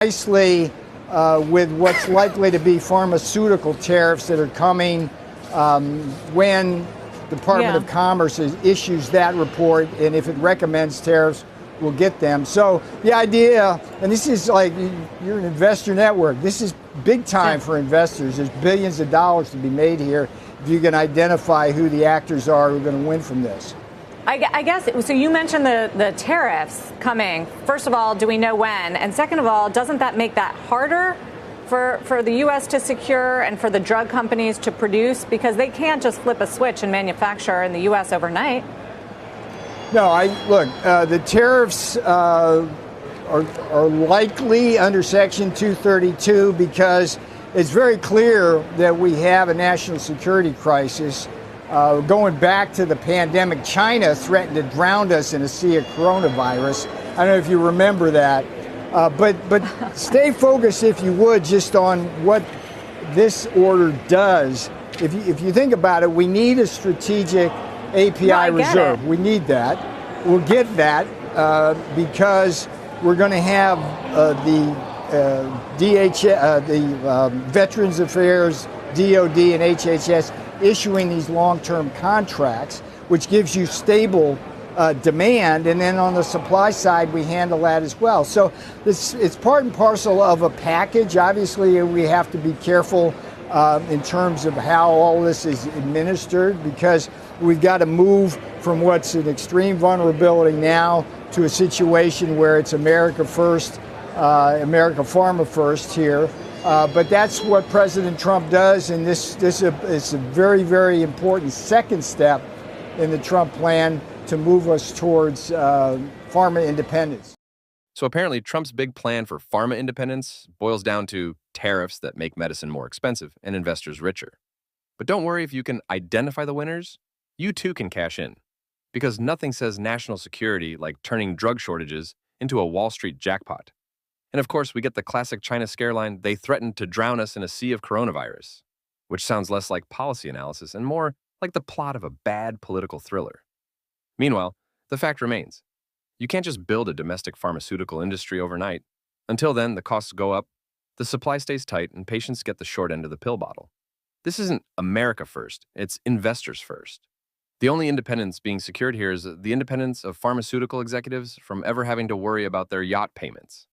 nicely with what's likely to be pharmaceutical tariffs that are coming when the Department of Commerce issues that report, and if it recommends tariffs, we'll get them. So the idea, and this is like, you're an investor network, this is big time for investors. There's billions of dollars to be made here if you can identify who the actors are who are going to win from this. I guess, so you mentioned the tariffs coming. First of all, do we know when? And second of all, doesn't that make that harder for the U.S. to secure and for the drug companies to produce? Because they can't just flip a switch and manufacture in the U.S. overnight. No, look, the tariffs are likely under Section 232 because it's very clear that we have a national security crisis. Going back to the pandemic, China threatened to drown us in a sea of coronavirus. I don't know if you remember that. But stay focused, if you would, just on what this order does. If you think about it, we need a strategic API reserve. We need that. We'll get that because we're going to have the Veterans Affairs, DOD, and HHS issuing these long-term contracts, which gives you stable demand, and then on the supply side, we handle that as well. So it's part and parcel of a package. Obviously, we have to be careful in terms of how all this is administered, because we've got to move from what's an extreme vulnerability now to a situation where it's America first, America Pharma first here. But that's what President Trump does, and this is a very, very important second step in the Trump plan to move us towards pharma independence. So apparently Trump's big plan for pharma independence boils down to tariffs that make medicine more expensive and investors richer. But don't worry, if you can identify the winners, you too can cash in. Because nothing says national security like turning drug shortages into a Wall Street jackpot. And of course, we get the classic China scare line, they threatened to drown us in a sea of coronavirus, which sounds less like policy analysis and more like the plot of a bad political thriller. Meanwhile, the fact remains, you can't just build a domestic pharmaceutical industry overnight. Until then, the costs go up, the supply stays tight, and patients get the short end of the pill bottle. This isn't America first, it's investors first. The only independence being secured here is the independence of pharmaceutical executives from ever having to worry about their yacht payments.